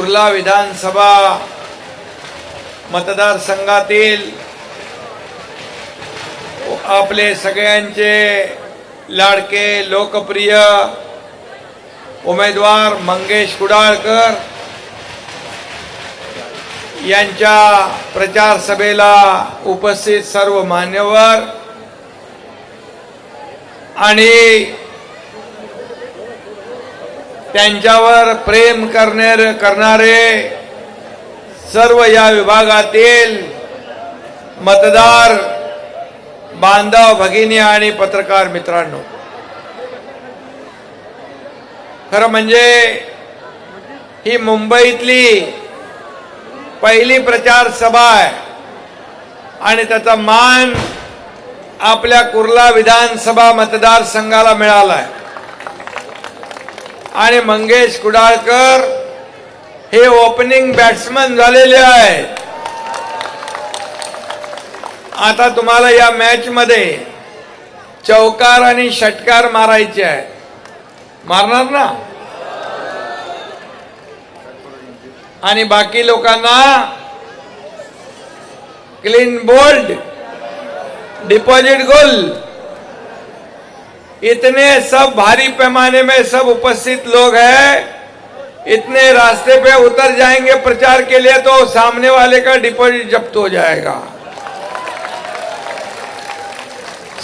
कुर्ला विधानसभा मतदारसंघातील आपले सगळ्यांचे लाडके लोकप्रिय उमेदवार मंगेश कुडाळकर यांच्या प्रचार सभेला उपस्थित सर्व मान्यवर आणि त्यांच्यावर प्रेम करणारे सर्व या विभागातील मतदार बांधव भगिनी आणि पत्रकार मित्रांनो, खरं म्हणजे ही मुंबईतली पहिली प्रचार सभा आहे आणि त्याचा मान आपल्या कुर्ला विधानसभा मतदारसंघाला मिळाला आहे आणि मंगेश कुडाळकर हे ओपनिंग बॅट्समन झालेले आहेत. आता तुम्हाला या मॅच मध्ये चौकार आणि षटकार मारायचे आहे. मारणार ना? आणि बाकी लोकांना क्लीन बोल्ड, डिपॉजिट गोल, इतने सब भारी पैमाने में सब उपस्थित लोग हैं. इतने रास्ते पे उतर जाएंगे प्रचार के लिए तो सामने वाले का डिपॉजिट जब्त हो जाएगा.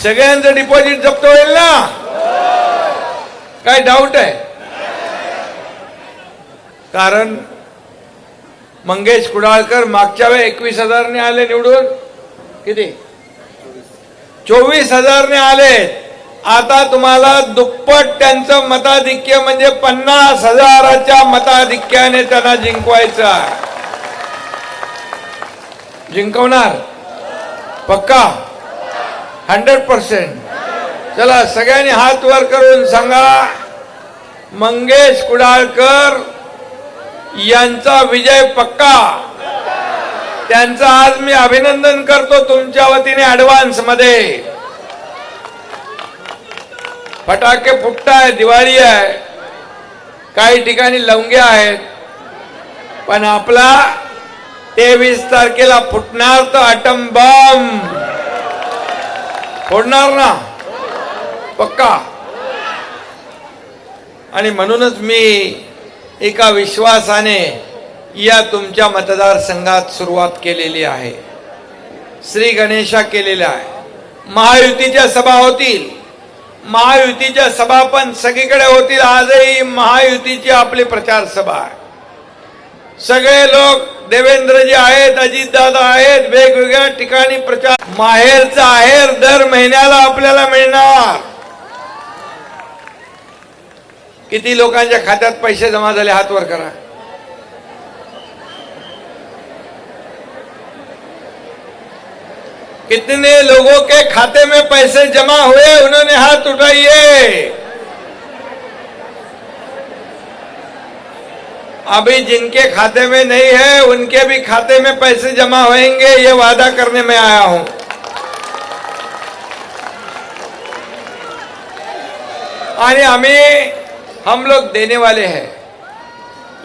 सगळ्यांचं डिपॉजिट जप्त होईल ना? काय डाऊट आहे? कारण मंगेश कुडाळकर मागच्या वेळी 21,000 ने आले निवडून. किती? 24,000 ने आले. आता तुम्हाला दुप्पट त्यांचं मताधिक्य म्हणजे 50,000च्या मताधिक्याने त्यांना जिंकवायचं आहे. जिंकवणार पक्का? 100%. चला सगळ्यांनी हात वर करून सांगा, मंगेश कुडाळकर यांचा विजय पक्का. त्यांचं आज मी अभिनंदन करतो तुमच्या वतीने ऍडव्हान्स मध्ये. फटाके फुटताय, दिवाळी आहे, काही ठिकाणी लवंग्या आहेत, पण आपला 23 तारखेला फुटणार तर अटम बॉम्ब फोडणार ना पक्का. आणि म्हणूनच मी एका विश्वासाने या तुमच्या मतदारसंघात सुरुवात केलेली आहे. श्री गणेशा केलेला आहे. महायुतीच्या सभा होतील, महायुतीच्या सभा पण सगळीकडे होतील. आजही महायुतीची आपली प्रचार सभा आहे. सगळे लोक देवेंद्रजी आहेत, अजितदादा आहेत, वेगवेगळ्या ठिकाणी प्रचार. माहेरचा आहेर दर महिन्याला आपल्याला मिळणार. किती लोकांच्या खात्यात पैसे जमा झाले हात वर करा. कितने लोगों के खाते में पैसे जमा हुए उन्होंने हाथ उठाइए. अभी जिनके खाते में नहीं है उनके भी खाते में पैसे जमा होंगे, ये वादा करने में आया हूं. और हम लोग देने वाले हैं.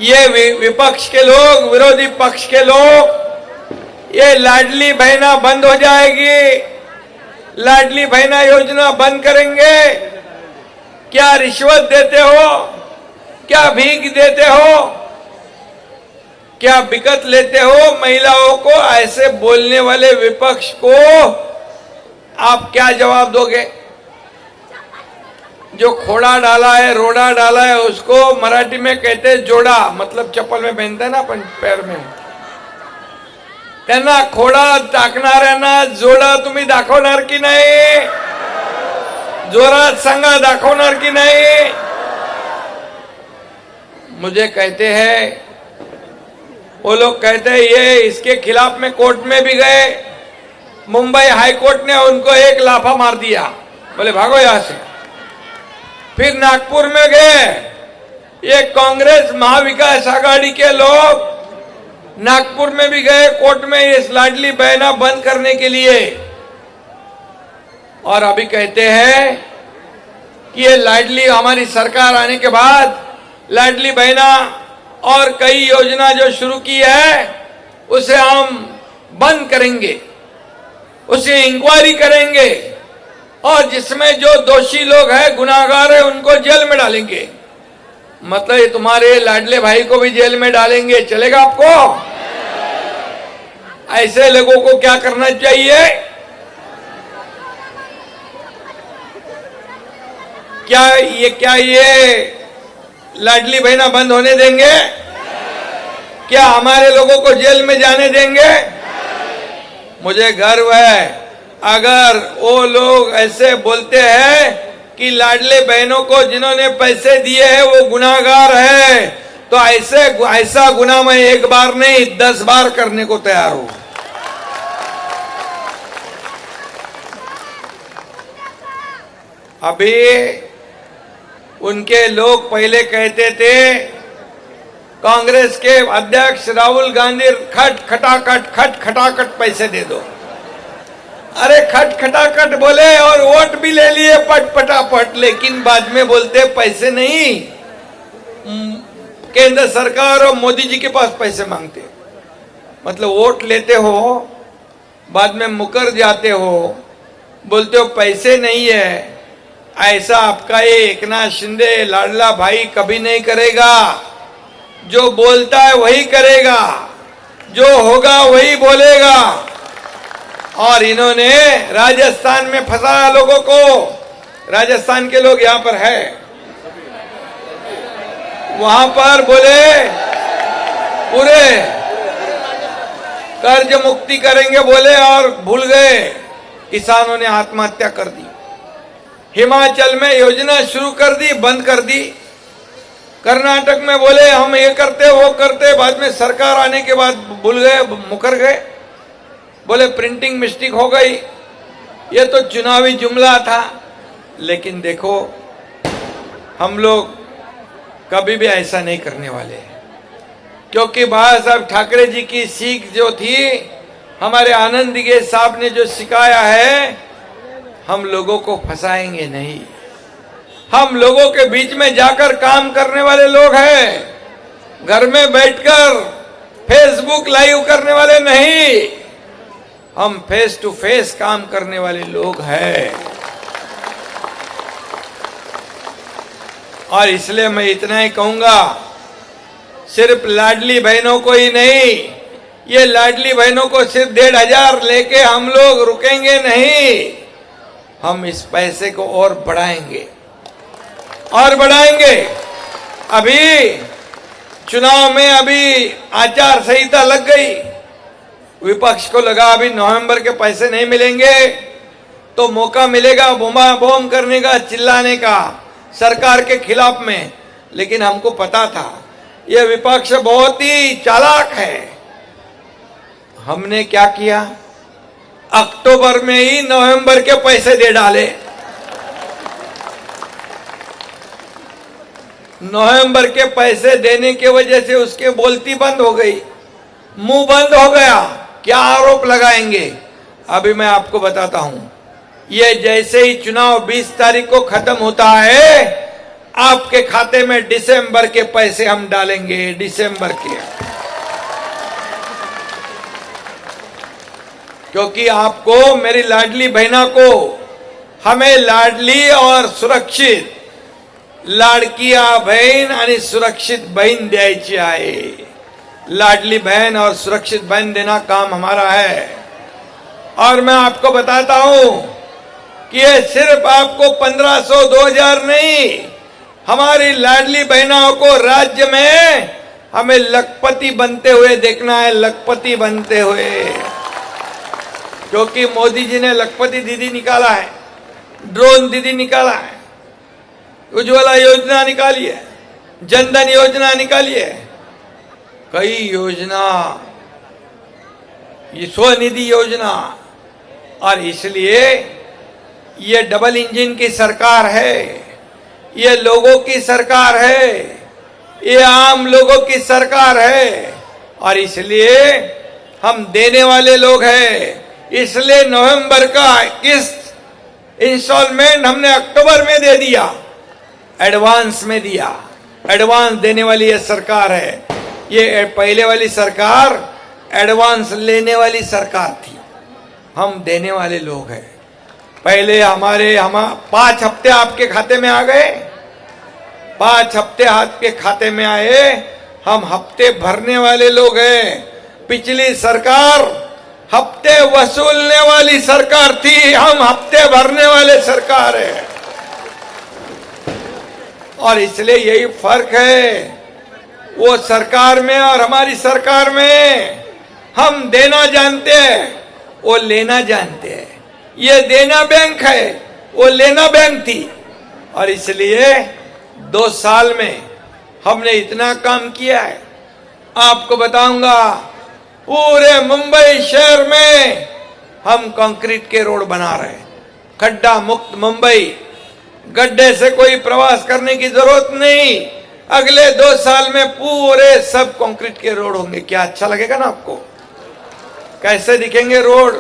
ये विपक्ष के लोग, विरोधी पक्ष के लोग, ये लाडली बहना बंद हो जाएगी, लाडली बहना योजना बंद करेंगे. क्या रिश्वत देते हो? क्या भीख देते हो? क्या बिकत लेते हो महिलाओं को? ऐसे बोलने वाले विपक्ष को आप क्या जवाब दोगे? जो खोड़ा डाला है, रोड़ा डाला है, उसको मराठी में कहते हैं जोड़ा, मतलब चप्पल में पहनते हैं ना अपन पैर में. त्यांना खोडा टाकणाऱ्यांना जोडा तुम्ही दाखवणार की नाही? जोरात सांगा, दाखवणार की नाही? मुझे कहते हैं, वो लोग कहते हैं ये इसके खिलाफ में कोर्ट में भी गए, मुंबई हाई कोर्ट ने उनको एक लाफा मार दिया, बोले भागो यहां से. फिर नागपुर में गए, ये कांग्रेस महाविकास आघाड़ी के लोग नागपुर में भी गए कोर्ट में इस लाडली बहना बंद करने के लिए. और अभी कहते हैं कि ये लाडली, हमारी सरकार आने के बाद लाडली बहना और कई योजना जो शुरू की है उसे हम बंद करेंगे, उसे इंक्वायरी करेंगे और जिसमें जो दोषी लोग हैं, गुनाहगार हैं, उनको जेल में डालेंगे। मतलब ये तुम्हारे लाडले भाई को भी जेल में डालेंगे, चलेगा आपको? ऐसे लोगों को क्या करना चाहिए? क्या ये लाडली बहना बंद होने देंगे? क्या हमारे लोगों को जेल में जाने देंगे? मुझे गर्व है अगर वो लोग ऐसे बोलते हैं कि लाडले बहनों को जिन्होंने पैसे दिए हैं वो गुनाहगार है, तो ऐसा गुनाह मैं एक बार नहीं 10 बार करने को तैयार हूं। अभी उनके लोग पहले कहते थे, कांग्रेस के अध्यक्ष राहुल गांधी खट खटाखट पैसे दे दो। अरे खट खटाखट बोले और वोट भी ले लिए पटापट, लेकिन बाद में बोलते पैसे नहीं। केंद्र सरकार और मोदी जी के पास पैसे मांगते, मतलब वोट लेते हो, बाद में मुकर जाते हो, बोलते हो पैसे नहीं है। ऐसा आपका ये एकनाथ शिंदे लाडला भाई कभी नहीं करेगा। जो बोलता है वही करेगा, जो होगा वही बोलेगा। और इन्होंने राजस्थान में फंसाया लोगों को। राजस्थान के लोग यहां पर है, वहां पर बोले पूरे कर्ज मुक्ति करेंगे बोले और भूल गए, किसानों ने आत्महत्या कर दी। हिमाचल में योजना शुरू कर दी, बंद कर दी। कर्नाटक में बोले हम ये करते वो करते, बाद में सरकार आने के बाद भूल गए, मुकर गए, बोले प्रिंटिंग मिस्टेक हो गई। ये तो चुनावी जुमला था। लेकिन देखो, हम लोग कभी भी ऐसा नहीं करने वाले, क्योंकि बाबा साहब ठाकरे जी की सीख जो थी, हमारे आनंद दिगे साहब ने जो सिखाया है, हम लोगों को फंसाएंगे नहीं। हम लोगों के बीच में जाकर काम करने वाले लोग हैं, घर में बैठकर फेसबुक लाइव करने वाले नहीं। हम फेस टू फेस काम करने वाले लोग हैं। और इसलिए मैं इतना ही कहूंगा, सिर्फ लाडली बहनों को ही नहीं, ये लाडली बहनों को सिर्फ 1,500 लेके हम लोग रुकेंगे नहीं। हम इस पैसे को और बढ़ाएंगे और बढ़ाएंगे। अभी चुनाव में अभी आचार संहिता लग गई, विपक्ष को लगा अभी नवंबर के पैसे नहीं मिलेंगे तो मौका मिलेगा बूमा बूम करने का, चिल्लाने का सरकार के खिलाफ में। लेकिन हमको पता था यह विपक्ष बहुत ही चालाक है। हमने क्या किया, अक्टूबर में ही नवंबर के पैसे दे डाले। नवंबर के पैसे देने की वजह से उसके बोलती बंद हो गई, मुंह बंद हो गया। क्या आरोप लगाएंगे? अभी मैं आपको बताता हूं। ये जैसे ही चुनाव 20 तारीख को खत्म होता है, आपके खाते में दिसंबर के पैसे हम डालेंगे, दिसंबर के। क्योंकि आपको, मेरी लाडली बहना को, हमें लाडली और सुरक्षित लाडकिया बहन आणि सुरक्षित बहन द्यायची आहे। लाडली बहन और सुरक्षित बहन देना काम हमारा है। और मैं आपको बताता हूं कि ये सिर्फ आपको 1500 2000 नहीं, हमारी लाडली बहनों को राज्य में हमें लखपति बनते हुए देखना है, लखपति बनते हुए। क्योंकि मोदी जी ने लखपति दीदी निकाला है, ड्रोन दीदी निकाला है, उज्ज्वला योजना निकाली है, जनधन योजना निकाली है, कई योजना, ये स्वनिधि योजना। और इसलिए ये डबल इंजन की सरकार है, ये लोगों की सरकार है, ये आम लोगों की सरकार है। और इसलिए हम देने वाले लोग हैं। इसलिए नवंबर का किस्त इंस्टॉलमेंट हमने अक्टूबर में दे दिया, एडवांस में दिया। एडवांस देने वाली ये सरकार है। ये पहले वाली सरकार एडवांस लेने वाली सरकार थी, हम देने वाले लोग हैं। पहले हम 5 हफ्ते आपके खाते में आ गए, 5 हफ्ते आपके खाते में आए, हम हफ्ते भरने वाले लोग हैं। पिछली सरकार हफ्ते वसूलने वाली सरकार थी, हम हफ्ते भरने वाले सरकार है। और इसलिए यही फर्क है वो सरकार में और हमारी सरकार में। हम देना जानते हैं, वो लेना जानते हैं। ये देना बैंक है, वो लेना बैंक थी। और इसलिए 2 साल में हमने इतना काम किया है। आपको बताऊंगा, पूरे मुंबई शहर में हम कंक्रीट के रोड बना रहे हैं। खड्डा मुक्त मुंबई, गड्ढे से कोई प्रवास करने की जरूरत नहीं। अगले 2 साल में पूरे सब कंक्रीट के रोड होंगे। क्या अच्छा लगेगा ना आपको? कैसे दिखेंगे रोड?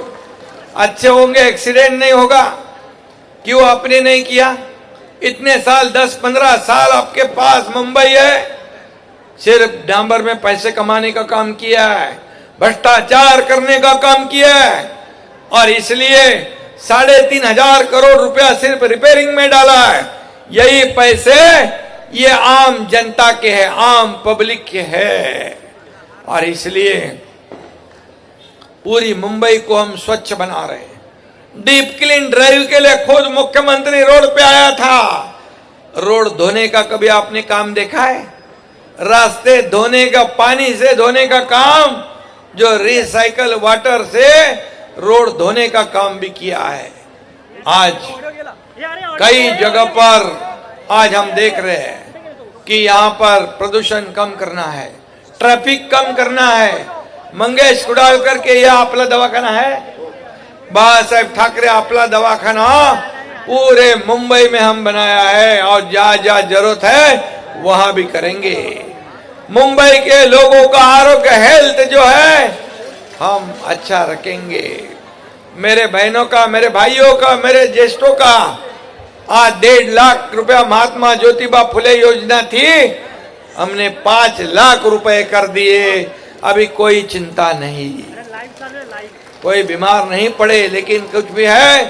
अच्छे होंगे, एक्सीडेंट नहीं होगा। क्यों आपने नहीं किया? इतने साल 10-15 साल आपके पास मुंबई है, सिर्फ डांबर में पैसे कमाने का काम किया है, भ्रष्टाचार करने का काम किया है। और इसलिए 3,500 करोड़ रुपया सिर्फ रिपेयरिंग में डाला है। यही पैसे ये आम जनता के हैं, आम पब्लिक के हैं। और इसलिए पूरी मुंबई को हम स्वच्छ बना रहे हैं। डीप क्लीन ड्राइव के लिए खुद मुख्यमंत्री रोड पे आया था। रोड धोने का कभी आपने काम देखा है? रास्ते धोने का, पानी से धोने का काम, जो रिसाइकल वाटर से रोड धोने का काम भी किया है। आज कई जगह पर आज हम देख रहे हैं कि यहाँ पर प्रदूषण कम करना है, ट्रैफिक कम करना है। मंगेश कुडालकर के यह आपला दवाखाना है, बाबा साहेब ठाकरे आपला दवाखाना पूरे मुंबई में हम बनाया है। और जहाँ जहाँ जरूरत है वहां भी करेंगे। मुंबई के लोगों का आरोग्य, हेल्थ जो है हम अच्छा रखेंगे। मेरे बहनों का, मेरे भाइयों का, मेरे ज्येष्ठों का आज 1.5 लाख रुपया महात्मा ज्योतिबा फुले योजना थी, हमने 5 लाख रुपए कर दिए। अभी कोई चिंता नहीं, कोई बीमार नहीं पड़े। लेकिन कुछ भी है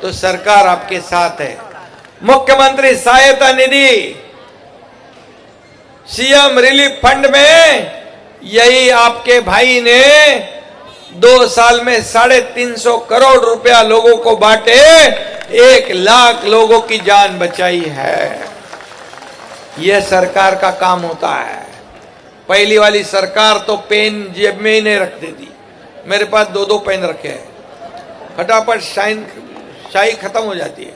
तो सरकार आपके साथ है। मुख्यमंत्री सहायता निधि, सीएम रिलीफ फंड में यही आपके भाई ने 2 साल में 350 करोड़ रुपया लोगों को बांटे, 1 लाख लोगों की जान बचाई है। यह सरकार का काम होता है। पहली वाली सरकार तो पेन जेब में ही नहीं रखती थी। मेरे पास 2-2 पेन रखे हैं, फटाफट शाही खत्म हो जाती है।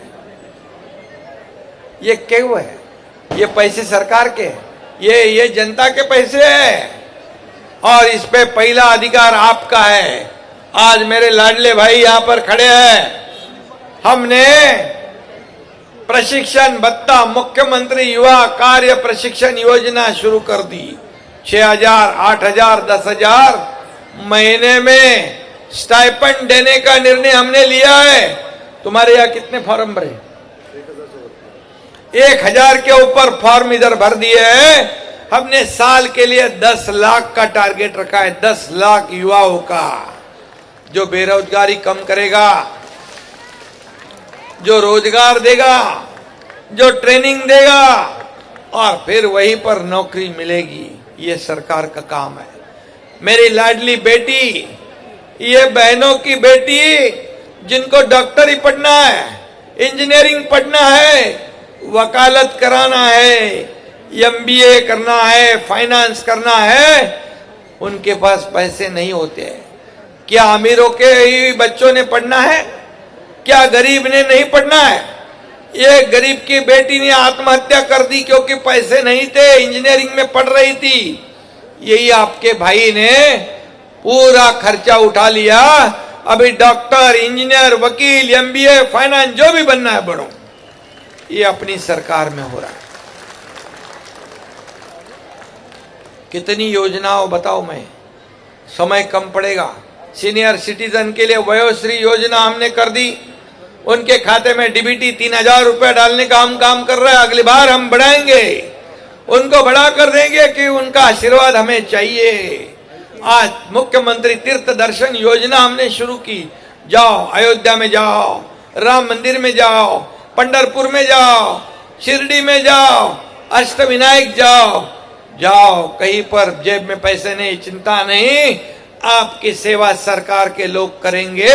ये क्यों है? ये पैसे सरकार के, ये जनता के पैसे हैं। और इस पे पहला अधिकार आपका है। आज मेरे लाडले भाई यहाँ पर खड़े हैं। हमने प्रशिक्षण भत्ता, मुख्यमंत्री युवा कार्य प्रशिक्षण योजना शुरू कर दी। 6,000, 8,000, 10,000 महीने में स्टाइपेंड देने का निर्णय हमने लिया है। तुम्हारे यहाँ कितने फॉर्म भरे? 1,000 के ऊपर फॉर्म इधर भर दिए हैं। हमने साल के लिए 10 लाख का टारगेट रखा है। 10 लाख युवाओं का, जो बेरोजगारी कम करेगा, जो रोजगार देगा, जो ट्रेनिंग देगा, और फिर वहीं पर नौकरी मिलेगी। ये सरकार का काम है। मेरी लाडली बेटी, ये बहनों की बेटी जिनको डॉक्टरी पढ़ना है, इंजीनियरिंग पढ़ना है, वकालत कराना है, MBA करना है, फाइनेंस करना है, उनके पास पैसे नहीं होते हैं। क्या अमीरों के ही बच्चों ने पढ़ना है? क्या गरीब ने नहीं पढ़ना है? ये गरीब की बेटी ने आत्महत्या कर दी क्योंकि पैसे नहीं थे, इंजीनियरिंग में पढ़ रही थी। यही आपके भाई ने पूरा खर्चा उठा लिया। अभी डॉक्टर, इंजीनियर, वकील, MBA, फाइनेंस जो भी बनना है बढ़ो, ये अपनी सरकार में हो रहा है। कितनी योजनाओं बताओ मैं, समय कम पड़ेगा। सीनियर सिटीजन के लिए वयोश्री योजना हमने कर दी। उनके खाते में DBT 3,000 रुपया डालने का हम काम कर रहे हैं। अगली बार हम बढ़ाएंगे। उनको बड़ा कर देंगे कि उनका आशीर्वाद हमें चाहिए। आज मुख्यमंत्री तीर्थ दर्शन योजना हमने शुरू की। जाओ, अयोध्या में जाओ, राम मंदिर में जाओ, पंढरपुर में जाओ, शिरडी में जाओ, अष्टविनायक जाओ, जाओ, कहीं पर जेब में पैसे नहीं, चिंता नहीं, आपकी सेवा सरकार के लोग करेंगे।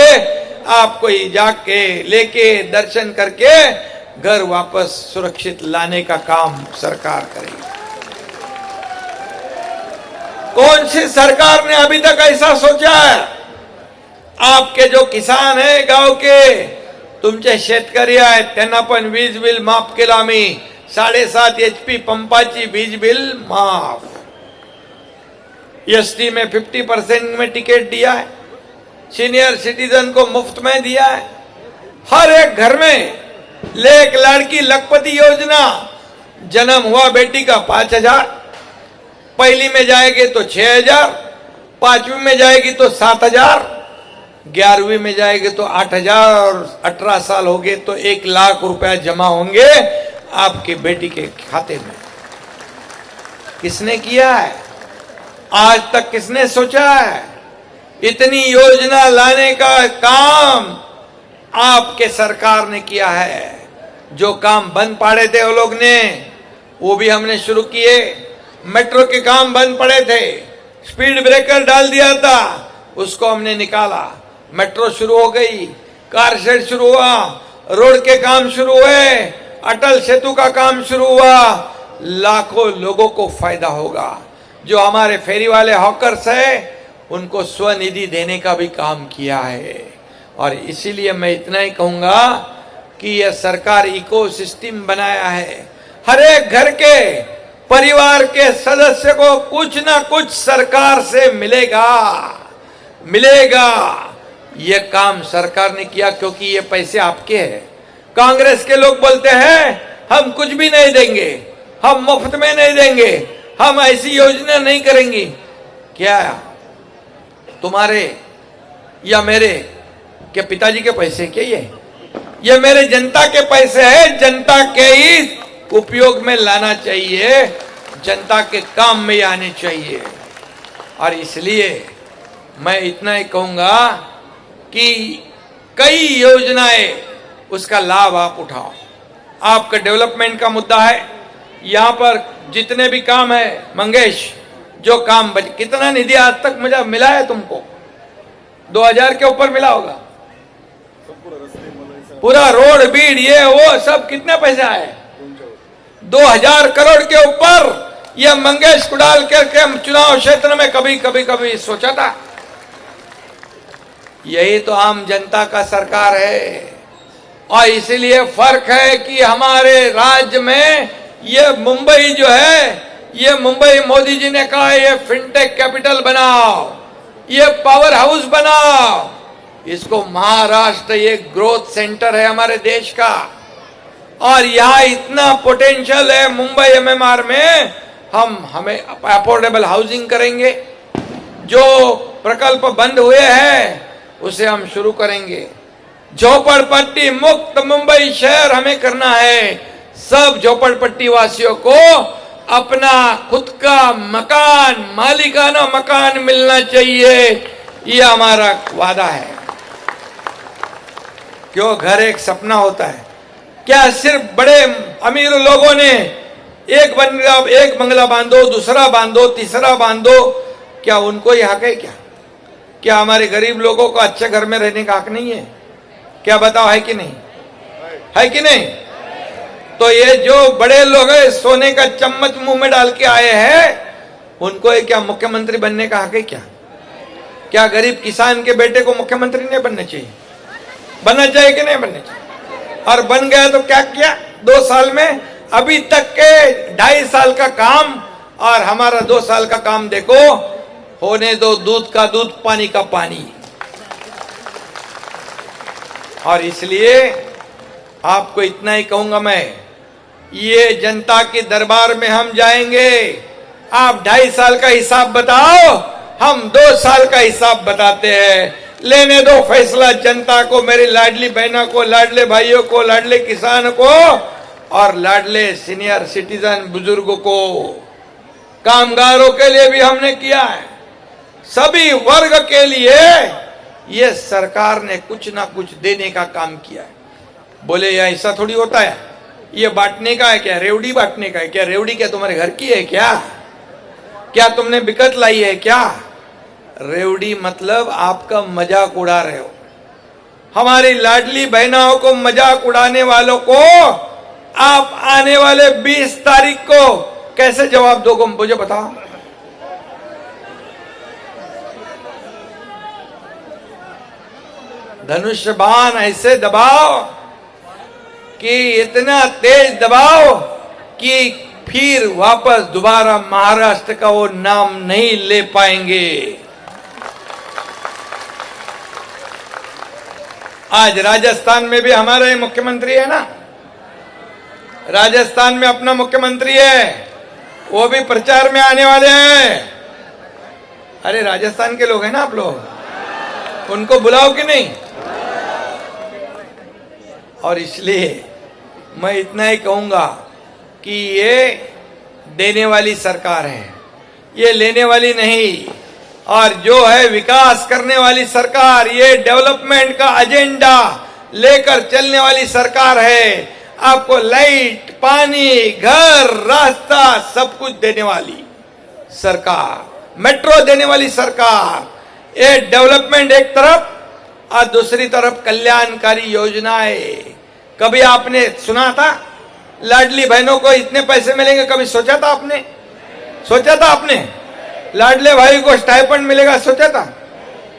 आपको ही जाके लेके दर्शन करके घर वापस सुरक्षित लाने का काम सरकार करेगी। कौन सी सरकार ने अभी तक ऐसा सोचा है? आपके जो किसान है गांव के, तुमचे शेतकरी आहेत, त्यांना पण वीज बिल माफ केलं आम्ही। 7.5 HP पंपाची वीज बिल माफ। एसटी में 50% में टिकट दिया है, सीनियर सिटीजन को मुफ्त में दिया है। हर एक घर में एक लड़की लखपति योजना, जन्म हुआ बेटी का 5,000, पहली में जाएगी तो 6,000, 5वीं में जाएगी तो 7,000, 11वीं में जाएगी तो 8,000 और 18 साल हो गए तो 1 लाख रुपया जमा होंगे आपकी बेटी के खाते में। किसने किया है? आज तक किसने सोचा है? इतनी योजना लाने का काम आपके सरकार ने किया है। जो काम बंद पड़े थे वो लोग ने, वो भी हमने शुरू किए। मेट्रो के काम बंद पड़े थे, स्पीड ब्रेकर डाल दिया था, उसको हमने निकाला। मेट्रो शुरू हो गई, कार शेड शुरू हुआ, रोड के काम शुरू हुए, अटल सेतु का काम शुरू हुआ। लाखों लोगों को फायदा होगा। जो हमारे फेरी वाले हॉकर्स है, उनको स्वनिधि देने का भी काम किया है। और इसीलिए मैं इतना ही कहूंगा कि यह सरकार इकोसिस्टम बनाया है। हर एक घर के परिवार के सदस्य को कुछ ना कुछ सरकार से मिलेगा। यह काम सरकार ने किया क्योंकि ये पैसे आपके हैं। कांग्रेस के लोग बोलते हैं हम कुछ भी नहीं देंगे, हम मुफ्त में नहीं देंगे, हम ऐसी योजना नहीं करेंगे। क्या तुम्हारे या मेरे के पिताजी के पैसे क्या ये मेरे जनता के पैसे हैं। जनता के ही उपयोग में लाना चाहिए, जनता के काम में आने चाहिए। और इसलिए मैं इतना ही कहूंगा कि कई योजनाएं, उसका लाभ आप उठाओ। आपका डेवलपमेंट का मुद्दा है, यहाँ पर जितने भी काम है मंगेश, जो काम कितना निधि आज तक मुझे मिला है तुमको? 2000 के ऊपर मिला होगा। पूरा रोड बीड ये वो सब कितने पैसे आए? 2000 करोड़ के ऊपर। यह मंगेश कुडाल के चुनाव क्षेत्र में कभी सोचा था? यही तो आम जनता का सरकार है। और इसीलिए फर्क है कि हमारे राज्य में ये मुंबई जो है, ये मुंबई मोदी जी ने कहा ये फिनटेक कैपिटल बनाओ, ये पावर हाउस बनाओ। इसको महाराष्ट्र ये ग्रोथ सेंटर है हमारे देश का। और यहाँ इतना पोटेंशियल है मुंबई एमएमआर में, हमें अफोर्डेबल हाउसिंग करेंगे। जो प्रकल्प बंद हुए हैं उसे हम शुरू करेंगे। झोपड़पट्टी मुक्त मुंबई शहर हमें करना है। सब झोपड़पट्टी वासियों को अपना खुद का मकान, मालिकाना मकान मिलना चाहिए। ये हमारा वादा है। क्यों घर एक सपना होता है? क्या सिर्फ बड़े अमीर लोगों ने एक बंगला बांधो, दूसरा बांधो, तीसरा बांधो, क्या उनको ही हक है? क्या हमारे गरीब लोगों को अच्छे घर में रहने का हक नहीं है? क्या बताओ, है कि नहीं? है कि नहीं? तो ये जो बड़े लोग हैं, सोने का चम्मच मुंह में डाल के आए हैं, उनको ये क्या मुख्यमंत्री बनने का हक है? क्या गरीब किसान के बेटे को मुख्यमंत्री नहीं बनना चाहिए? बनना चाहिए कि नहीं बनना चाहिए? और बन गया तो क्या किया 2 साल में? अभी तक के 2.5 साल का काम और हमारा 2 साल का काम देखो। होने दो दूध का दूध, पानी का पानी। और इसलिए आपको इतना ही कहूंगा मैं, ये जनता के दरबार में हम जाएंगे। आप 2.5 साल का हिसाब बताओ, हम 2 साल का हिसाब बताते हैं। लेने दो फैसला जनता को, मेरी लाडली बहनों को, लाडले भाइयों को, लाडले किसान को। और लाडले सीनियर सिटीजन बुजुर्गों को, कामगारों के लिए भी हमने किया है। सभी वर्ग के लिए ये सरकार ने कुछ ना कुछ देने का काम किया है। बोले ये ऐसा थोड़ी होता है, ये बांटने का है क्या? रेवड़ी बांटने का है क्या? रेवड़ी क्या तुम्हारे घर की है क्या? क्या तुमने बिकट लाई है क्या? रेवड़ी मतलब आपका मजाक उड़ा रहे हो। हमारी लाडली बहनाओं को मजाक उड़ाने वालों को आप आने वाले 20 तारीख को कैसे जवाब दोगे मुझे बताओ। धनुष बाण ऐसे दबाओ कि इतना तेज दबाओ कि फिर वापस दोबारा महाराष्ट्र का वो नाम नहीं ले पाएंगे। आज राजस्थान में भी हमारा ही मुख्यमंत्री है ना, राजस्थान में अपना मुख्यमंत्री है, वो भी प्रचार में आने वाले हैं। अरे राजस्थान के लोग हैं ना आप लोग, उनको बुलाओ कि नहीं? और इसलिए मैं इतना ही कहूंगा कि ये देने वाली सरकार है, ये लेने वाली नहीं। और जो है विकास करने वाली सरकार, ये डेवलपमेंट का एजेंडा लेकर चलने वाली सरकार है। आपको लाइट, पानी, घर, रास्ता सब कुछ देने वाली सरकार, मेट्रो देने वाली सरकार। ये डेवलपमेंट एक तरफ और दूसरी तरफ कल्याणकारी योजनाएं। कभी आपने सुना था लाडली बहनों को इतने पैसे मिलेंगे? कभी सोचा था आपने? सोचा था आपने? लाडले भाई को स्टाइपेंड मिलेगा? सोचा था?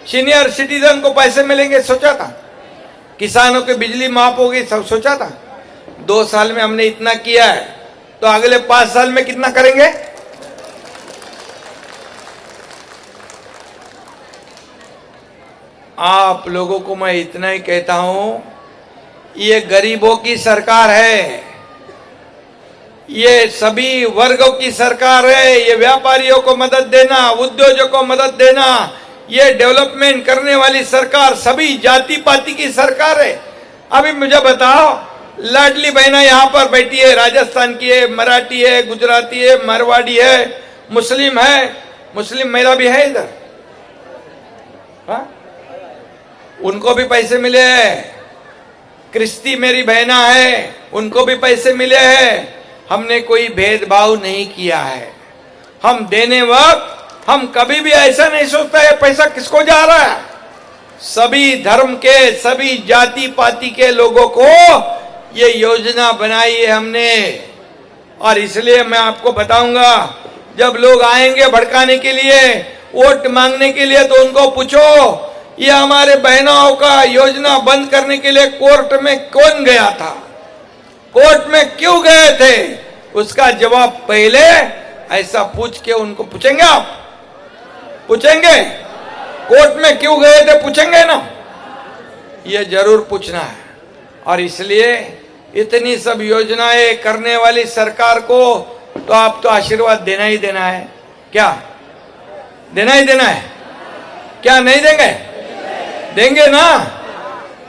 सीनियर सिटीजन को पैसे मिलेंगे? सोचा था? किसानों की बिजली माफ होगी? सब सोचा था? 2 साल में हमने इतना किया है, तो अगले 5 साल में कितना करेंगे? आप लोगों को मैं इतना ही कहता हूं, ये गरीबों की सरकार है, ये सभी वर्गों की सरकार है। ये व्यापारियों को मदद देना, उद्योगों को मदद देना, ये डेवलपमेंट करने वाली सरकार सभी जाति पाति की सरकार है। अभी मुझे बताओ, लाडली बहना यहाँ पर बैठी है, राजस्थान की है, मराठी है, गुजराती है, मारवाड़ी है, मुस्लिम है, मुस्लिम महिला भी है इधर, हाँ? उनको भी पैसे मिले हैं। क्रिस्ती मेरी बहना है, उनको भी पैसे मिले हैं। हमने कोई भेदभाव नहीं किया है। हम देने वक्त हम कभी भी ऐसा नहीं सोचता है पैसा किसको जा रहा है। सभी धर्म के, सभी जाति पाति के लोगों को ये योजना बनाई है हमने। और इसलिए मैं आपको बताऊंगा, जब लोग आएंगे भड़काने के लिए, वोट मांगने के लिए, तो उनको पूछो ये हमारे बहनों का योजना बंद करने के लिए कोर्ट में कौन गया था, कोर्ट में क्यों गए थे? उसका जवाब पहले ऐसा पूछ के उनको पूछेंगे। आप पूछेंगे कोर्ट में क्यों गए थे? पूछेंगे ना? ये जरूर पूछना है। और इसलिए इतनी सब योजनाएं करने वाली सरकार को तो आप तो आशीर्वाद देना ही देना है। क्या देना ही देना है? क्या नहीं देंगे? देंगे ना।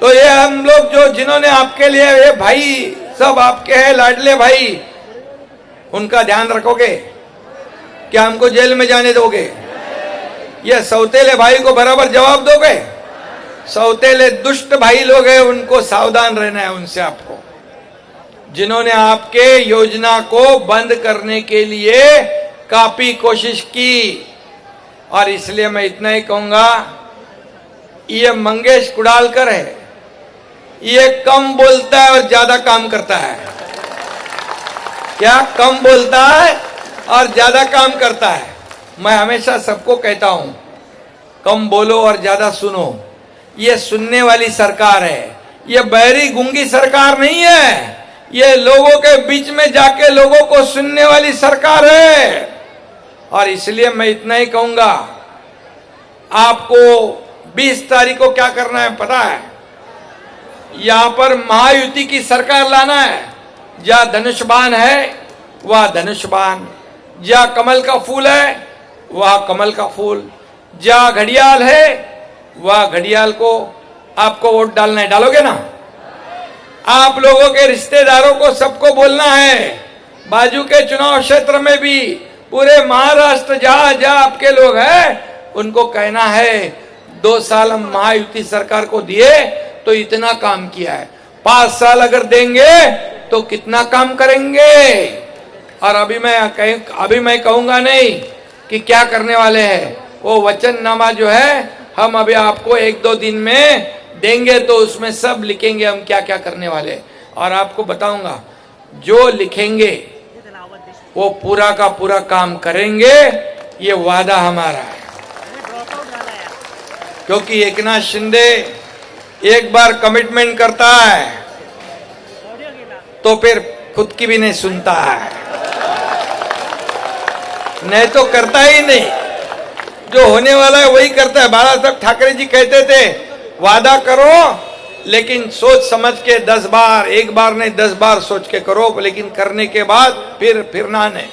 तो ये हम लोग जो जिन्होंने आपके लिए, ये भाई सब आपके हैं, लाडले भाई, उनका ध्यान रखोगे? क्या हमको जेल में जाने दोगे? ये सौतेले भाई को बराबर जवाब दोगे? सौतेले दुष्ट भाई लोग हैं, उनको सावधान रहना है उनसे आपको, जिन्होंने आपके योजना को बंद करने के लिए काफी कोशिश की। और इसलिए मैं इतना ही कहूंगा, ये मंगेश कुडालकर है, ये कम बोलता है और ज्यादा काम करता है। क्या? कम बोलता है और ज्यादा काम करता है। मैं हमेशा सबको कहता हूं, कम बोलो और ज्यादा सुनो। ये सुनने वाली सरकार है, ये बहरी गूंगी सरकार नहीं है। ये लोगों के बीच में जाके लोगों को सुनने वाली सरकार है। और इसलिए मैं इतना ही कहूंगा, आपको 20 तारीख को क्या करना है पता है? यहां पर महायुति की सरकार लाना है। जहां धनुष बाण है वह धनुष बाण, जहां कमल का फूल है वह कमल का फूल, जहां घड़ियाल है वह घड़ियाल को आपको वोट डालना है। डालोगे ना? आप लोगों के रिश्तेदारों को सबको बोलना है, बाजू के चुनाव क्षेत्र में भी, पूरे महाराष्ट्र जहां जहां आपके लोग हैं, उनको कहना है 2 साल हम महायुति सरकार को दिए तो इतना काम किया है, 5 साल अगर देंगे तो कितना काम करेंगे। और अभी मैं कहूंगा नहीं कि क्या करने वाले हैं, वो वचननामा जो है हम अभी आपको 1-2 दिन में देंगे, तो उसमें सब लिखेंगे हम क्या क्या करने वाले हैं। और आपको बताऊंगा जो लिखेंगे वो पूरा का पूरा काम करेंगे, ये वादा हमारा है। क्योंकि एकनाथ शिंदे एक बार कमिटमेंट करता है तो फिर खुद की भी नहीं सुनता है, नहीं तो करता ही नहीं, जो होने वाला है वही करता है। बाला साहब ठाकरे जी कहते थे वादा करो लेकिन सोच समझ के 10 बार, एक बार नहीं 10 बार सोच के करो, लेकिन करने के बाद फिरना नहीं,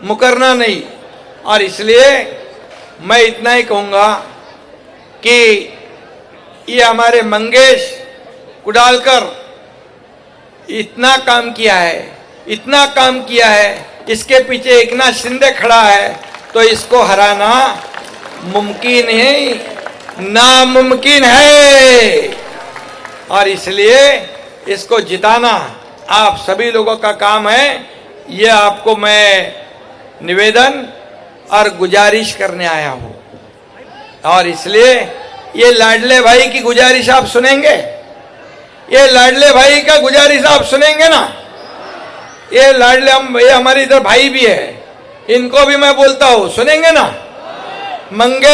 मुकरना नहीं। और इसलिए मैं इतना ही कहूंगा कि ये हमारे मंगेश कुडालकर इतना काम किया है, इतना काम किया है, इसके पीछे एकनाथ शिंदे खड़ा है, तो इसको हराना मुमकिन है, नामुमकिन है। और इसलिए इसको जिताना आप सभी लोगों का काम है। ये आपको मैं निवेदन और गुजारिश करने आया हूं। और इसलिए ये लाडले भाई की गुजारिश आप सुनेंगे, ये लाडले भाई का गुजारिश आप सुनेंगे ना, ये लाडले ये हमारे इधर भाई भी है, इनको भी मैं बोलता हूं, सुनेंगे ना। मंगेश